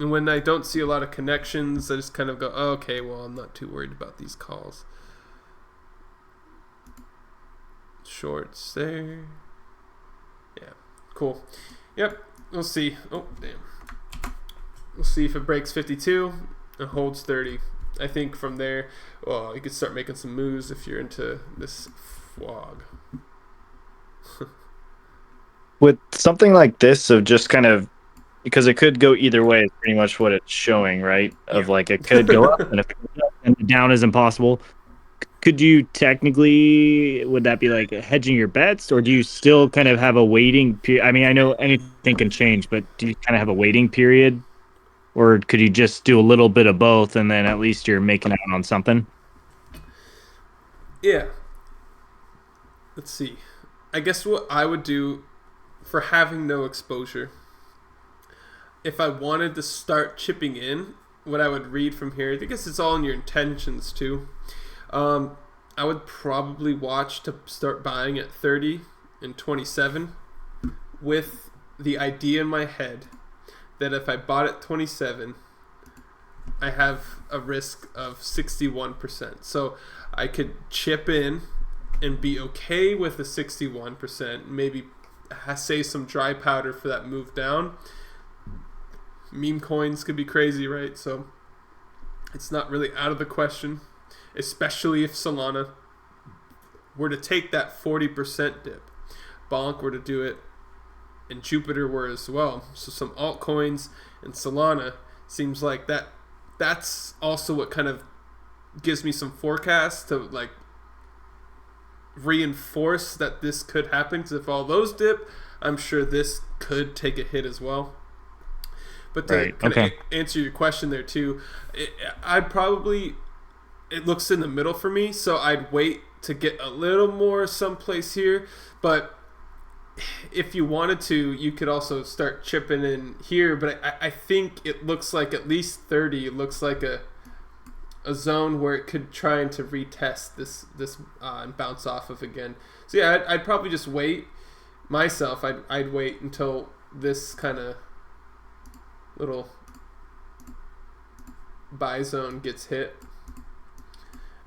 And when I don't see a lot of connections, I just kind of go, oh, okay, well, I'm not too worried about these calls. Shorts there. Yeah, cool. Yep, we'll see. Oh, damn. We'll see if it breaks 52 and holds 30. I think from there, well, you could start making some moves if you're into this flog. With something like this, of just kind of, because it could go either way, is pretty much what it's showing, right? Of like, it could go up, and if it goes up and down is impossible. Could you technically, would that be like hedging your bets, or do you still kind of have a waiting period? I mean, I know anything can change, but do you kind of have a waiting period, or could you just do a little bit of both, and then at least you're making out on something? Yeah. Let's see. I guess what I would do for having no exposure, if I wanted to start chipping in, what I would read from here, I guess it's all in your intentions too. I would probably watch to start buying at 30 and 27 with the idea in my head that if I bought at 27, I have a risk of 61%. So I could chip in and be okay with the 61%, maybe save some dry powder for that move down. Meme coins could be crazy, right? So it's not really out of the question, especially if Solana were to take that 40% dip. Bonk were to do it, and Jupiter were as well. So some altcoins and Solana seems like that's also what kind of gives me some forecasts to like reinforce that this could happen. Because if all those dip, I'm sure this could take a hit as well. But to kind of answer your question there too, it looks in the middle for me, so I'd wait to get a little more someplace here. But if you wanted to, you could also start chipping in here. But I think it looks like at least 30. It looks like a zone where it could try to retest this and bounce off of again. So yeah, I'd probably just wait myself. I'd wait until this kind of little buy zone gets hit,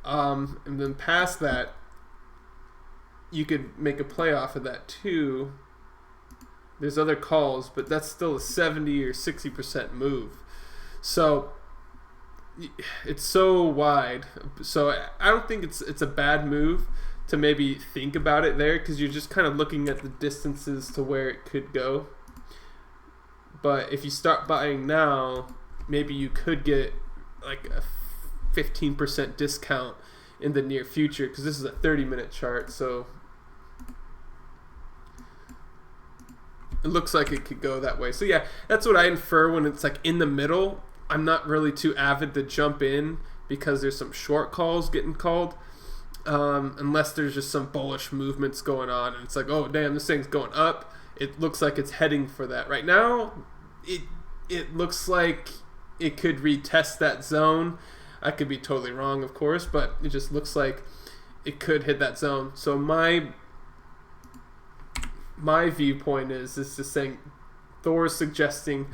and then past that you could make a play off of that too. There's other calls, but that's still a 70 or 60% move, so it's so wide. So I don't think it's a bad move to maybe think about it there, because you're just kind of looking at the distances to where it could go. But if you start buying now, maybe you could get like a 15% discount in the near future, because this is a 30-minute chart, so it looks like it could go that way. So yeah, that's what I infer when it's like in the middle. I'm not really too avid to jump in because there's some short calls getting called, unless there's just some bullish movements going on and it's like, oh damn, this thing's going up. It looks like it's heading for that. Right now, it looks like it could retest that zone. I could be totally wrong, of course, but it just looks like it could hit that zone. So my viewpoint is just saying Thor is suggesting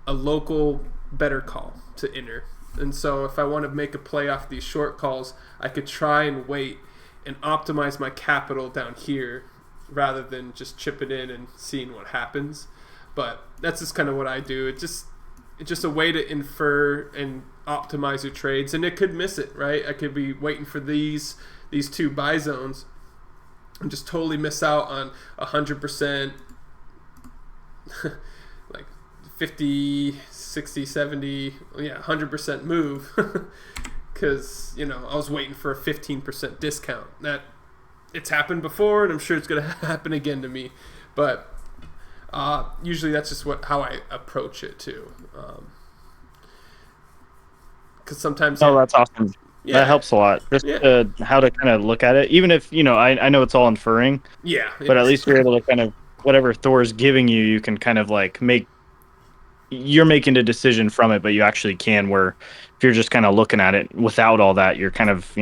a local better call to enter. And so if I want to make a play off these short calls, I could try and wait and optimize my capital down here rather than just chip it in and seeing what happens. But that's just kind of what I do. It's just a way to infer and optimize your trades, and it could miss it, right? I could be waiting for these two buy zones and just totally miss out on 100%, like 50, 60, 70, 100% move, because I was waiting for a 15% discount. That it's happened before, and I'm sure it's going to happen again to me. But usually that's just how I approach it too. Because sometimes. Oh, that's awesome. Yeah. That helps a lot. Just how to kind of look at it, even if I know it's all inferring. Yeah. But at least you're able to kind of whatever Thor's giving you, you can kind of like you're making a decision from it, but you actually can. Where if you're just kind of looking at it without all that, you're kind of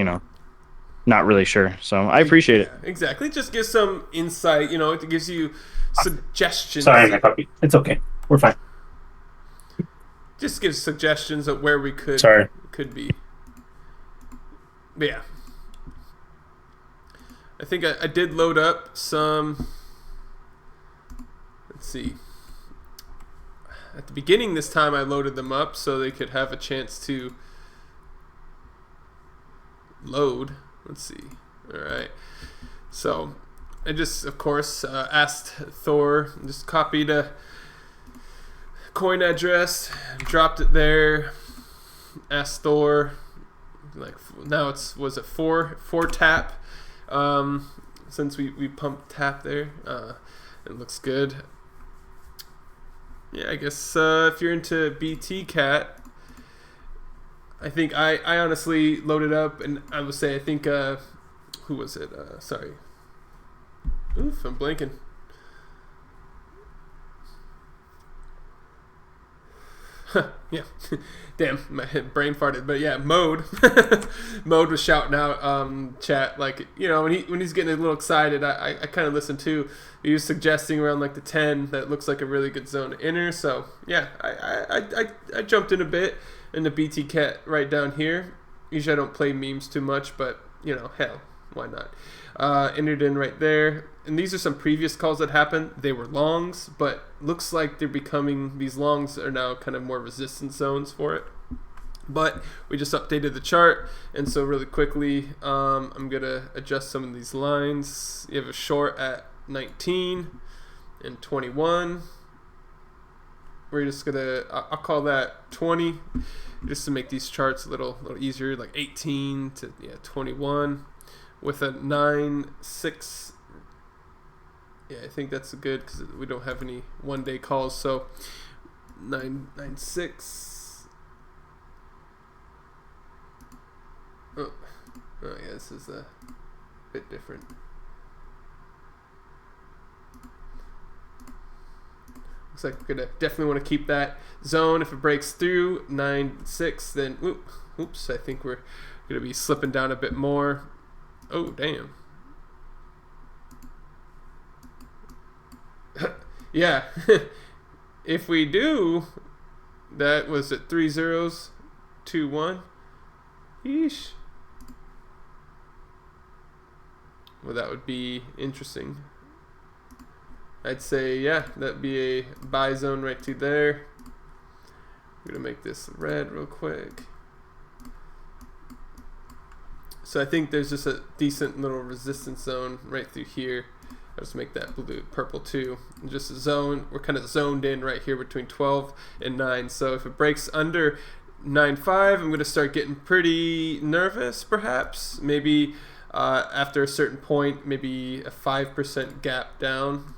not really sure. So I appreciate it. Exactly. It just gives some insight. It gives you suggestions. Sorry, my puppy. It's okay. We're fine. Just gives suggestions of where we could be. But yeah. I think I did load up some. Let's see. At the beginning this time I loaded them up so they could have a chance to load. Let's see. Alright. So I just, of course, asked Thor, just copied a coin address, dropped it there, asked Thor, like now was it four tap, since we pumped tap there. It looks good. Yeah, I guess if you're into BT Cat, I think I honestly loaded up, and I would say I think who was it? Sorry. Oof, I'm blanking. Yeah. Damn, my brain farted. But yeah, Mode. Mode was shouting out chat, like, when he's getting a little excited, I kind of listen too. He was suggesting around like the 10 that looks like a really good zone to enter. So yeah, I jumped in a bit in the BT Cat right down here. Usually I don't play memes too much, but hell, why not? Entered in right there. And these are some previous calls that happened. They were longs, but looks like these longs are now kind of more resistance zones for it. But we just updated the chart, and so really quickly, I'm going to adjust some of these lines. You have a short at 19 and 21. We're just going to, I'll call that 20, just to make these charts a little easier, like 18 to 21. With a 9-6, yeah, I think that's good because we don't have any one-day calls. So 9-6. Oh yeah, this is a bit different. Looks like we're gonna definitely want to keep that zone. If it breaks through 9-6, then oops, I think we're gonna be slipping down a bit more. Oh, damn. Yeah. If we do, that was at 3 zeros, 2 1. Yeesh. Well, that would be interesting. I'd say, yeah, that'd be a buy zone right to there. I'm going to make this red real quick. So I think there's just a decent little resistance zone right through here. I'll just make that purple too. And just zone. We're kind of zoned in right here between 12 and 9. So if it breaks under 9.5, I'm going to start getting pretty nervous, perhaps. Maybe after a certain point, maybe a 5% gap down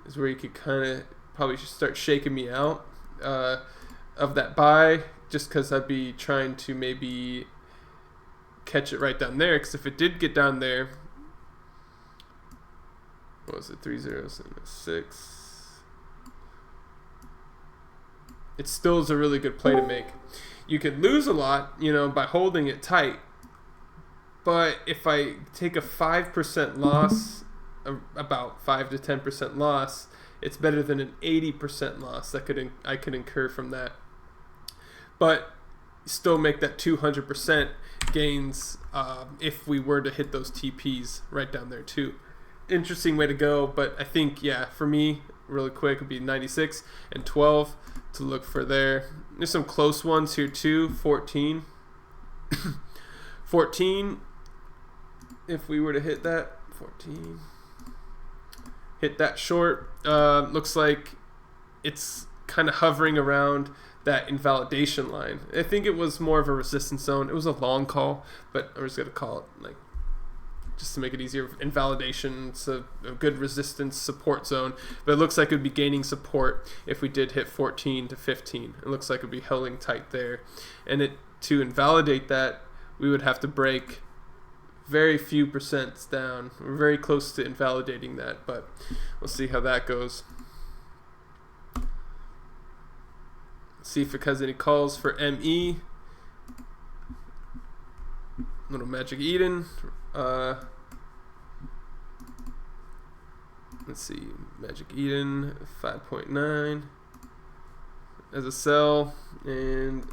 is where you could kind of probably should start shaking me out of that buy, just because I'd be trying to maybe catch it right down there. Because if it did get down there, what was it, 3 zeros and a 6? It still is a really good play to make. You could lose a lot, by holding it tight. But if I take a 5% loss, about 5 to 10% loss, it's better than an 80% loss that I could incur from that. But still make that 200% gains if we were to hit those TPs right down there too. Interesting way to go, but I think, for me, really quick, would be 96 and 12 to look for there. There's some close ones here too. 14. 14, if we were to hit that, 14. Hit that short. Looks like it's kind of hovering around that invalidation line. I think it was more of a resistance zone. It was a long call, but I'm just going to call it just to make it easier. Invalidation, it's a good resistance support zone, but it looks like it would be gaining support if we did hit 14 to 15. It looks like it would be holding tight there. And to invalidate that, we would have to break very few percents down. We're very close to invalidating that, but we'll see how that goes. See if it has any calls for ME. Little Magic Eden. Let's see, Magic Eden 5.9 as a sell, and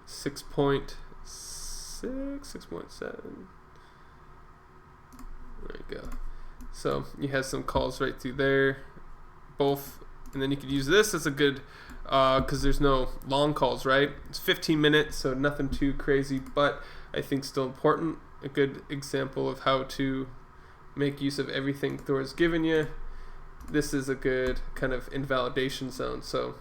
6.6, 6.7. There you go. So you have some calls right through there, both, and then you could use this as a good, because there's no long calls, right? It's 15 minutes, so nothing too crazy, but I think still important. A good example of how to make use of everything Thor's given you. This is a good kind of invalidation zone. So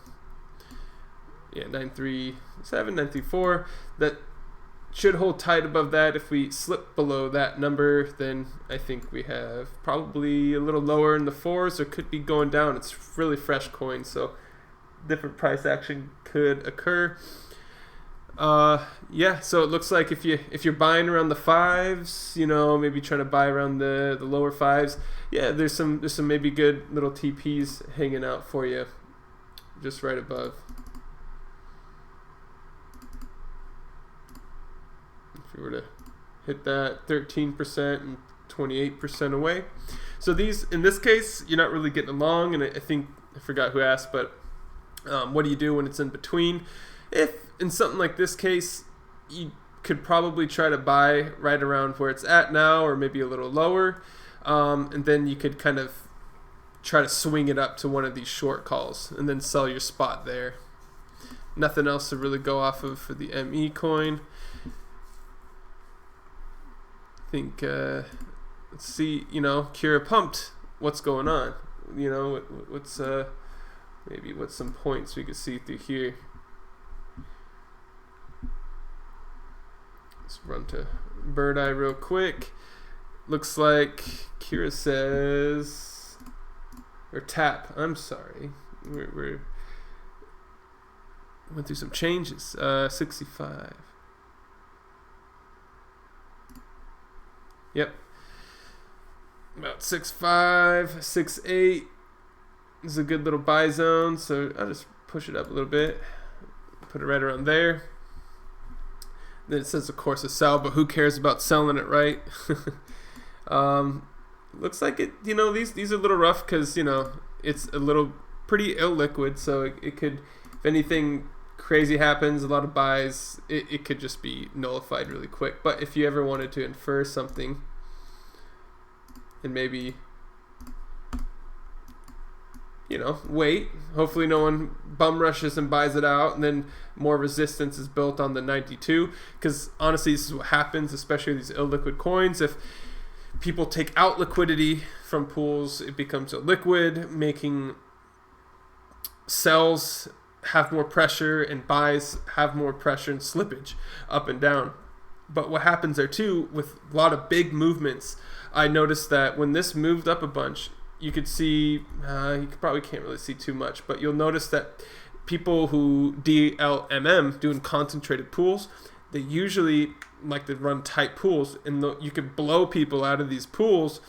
937, 934. That should hold tight above that. If we slip below that number, then I think we have probably a little lower in the 4s, or could be going down. It's really fresh coin, so different price action could occur. So it looks like if you're buying around the 5s, maybe trying to buy around the lower 5s, there's some maybe good little TPs hanging out for you just right above. If you were to hit that 13% and 28% away. So these, in this case, you're not really getting along, and I think, I forgot who asked, but what do you do when it's in between? If in something like this case, you could probably try to buy right around where it's at now, or maybe a little lower, and then you could kind of try to swing it up to one of these short calls and then sell your spot there. Nothing else to really go off of for the ME coin. I think, let's see, Kira pumped. What's going on? What's some points we could see through here. Let's run to Bird Eye real quick. Looks like Kira says, or Tap, I'm sorry. We went through some changes. 65. Yep. About 6.5, 6.8 is a good little buy zone. So I'll just push it up a little bit. Put it right around there. Then it says, of course, a sell, but who cares about selling it, right? Looks like it, these are a little rough because, it's a little pretty illiquid. So it could, if anything crazy happens, a lot of buys, it could just be nullified really quick. But if you ever wanted to infer something and maybe, wait, hopefully no one bum rushes and buys it out, and then more resistance is built on the 92, because honestly this is what happens, especially with these illiquid coins. If people take out liquidity from pools, it becomes illiquid, making sells have more pressure and buys have more pressure and slippage up and down. But what happens there too, with a lot of big movements, I noticed that when this moved up a bunch, you could see, you probably can't really see too much, but you'll notice that people who DLMM, doing concentrated pools, they usually like to run tight pools, and you can blow people out of these pools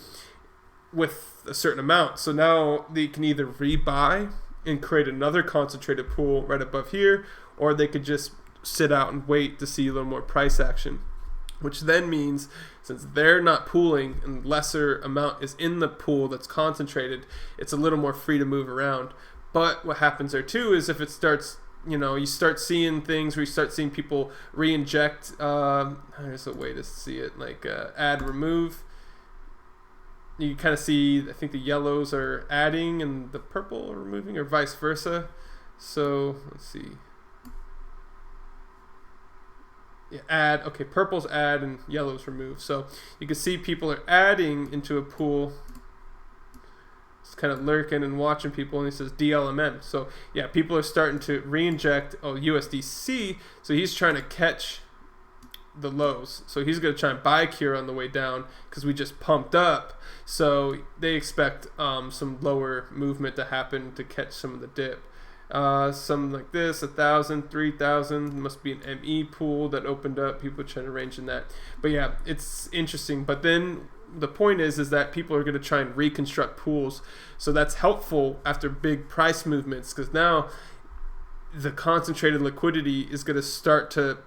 with a certain amount. So now they can either rebuy and create another concentrated pool right above here, or they could just sit out and wait to see a little more price action, which then means since they're not pooling and lesser amount is in the pool that's concentrated, it's a little more free to move around. But what happens there too is if it starts, you start seeing things where you start seeing people re-inject, there's a way to see it, like add, remove. You kind of see, I think the yellows are adding and the purple are removing, or vice versa. So let's see. Yeah, add, okay, purple's add and yellow's remove. So you can see people are adding into a pool. It's kind of lurking and watching people, and he says DLMM. So yeah, people are starting to re-inject USDC. So he's trying to catch the lows. So he's going to try and buy Cure on the way down because we just pumped up. So they expect some lower movement to happen to catch some of the dip. Something like this, 1,000, 3,000, must be an ME pool that opened up. People are trying to range in that. But yeah, it's interesting. But then the point is that people are going to try and reconstruct pools. So that's helpful after big price movements, because now the concentrated liquidity is going to start to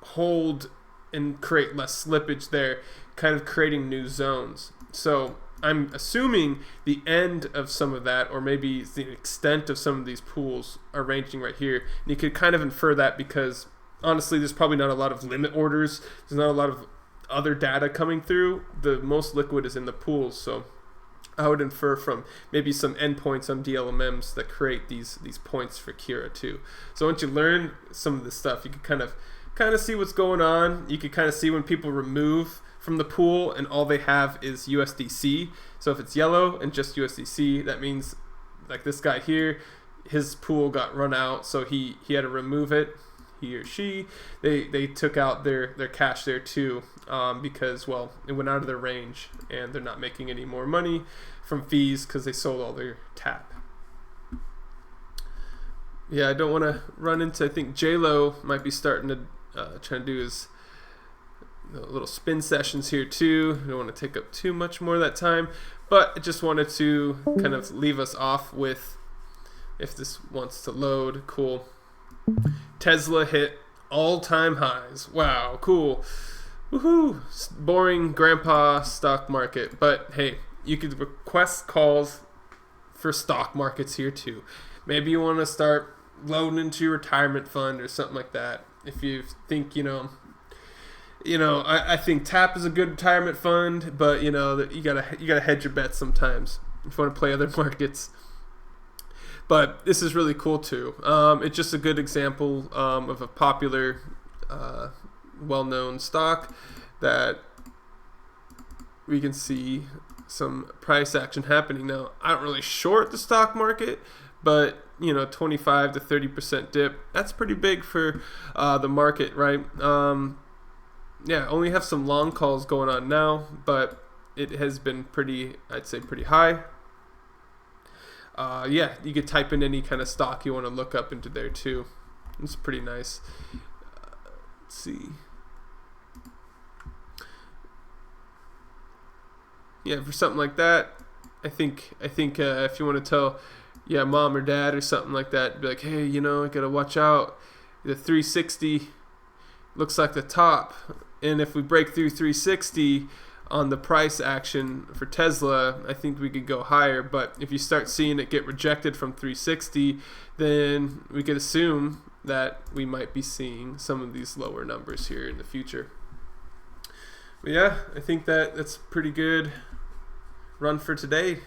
hold and create less slippage there, kind of creating new zones. So I'm assuming the end of some of that, or maybe the extent of some of these pools, are ranging right here. And you could kind of infer that because, honestly, there's probably not a lot of limit orders. There's not a lot of other data coming through. The most liquid is in the pools. So I would infer from maybe some endpoints on DLMMs that create these points for Kira too. So once you learn some of this stuff, you can kind of see what's going on. You can kind of see when people remove from the pool and all they have is USDC. So if it's yellow and just USDC, that means like this guy here, his pool got run out, so he had to remove it. He or she, they took out their cash there too, because, well, it went out of their range and they're not making any more money from fees because they sold all their tap. Yeah, I don't want to run into, I think J-Lo might be starting to trying to do his little spin sessions here too. I don't want to take up too much more of that time, but I just wanted to kind of leave us off with, if this wants to load, cool. Tesla hit all-time highs. Wow, cool. Woohoo! Boring grandpa stock market, but hey, you could request calls for stock markets here too. Maybe you want to start loading into your retirement fund or something like that. If you think, I think TAP is a good retirement fund, but you gotta hedge your bets sometimes if you want to play other markets. But this is really cool too. It's just a good example of a popular, well-known stock that we can see some price action happening. Now, I don't really short the stock market, but 25 to 30% dip, that's pretty big for the market, right? Only have some long calls going on now, but it has been pretty high. You could type in any kind of stock you want to look up into there too. It's pretty nice. Let's see. Yeah, for something like that, I think if you want to tell mom or dad or something like that, be like, hey, I gotta watch out. The 360 looks like the top, and if we break through 360 on the price action for Tesla, I think we could go higher. But if you start seeing it get rejected from 360, then we could assume that we might be seeing some of these lower numbers here in the future. But yeah, I think that's pretty good run for today.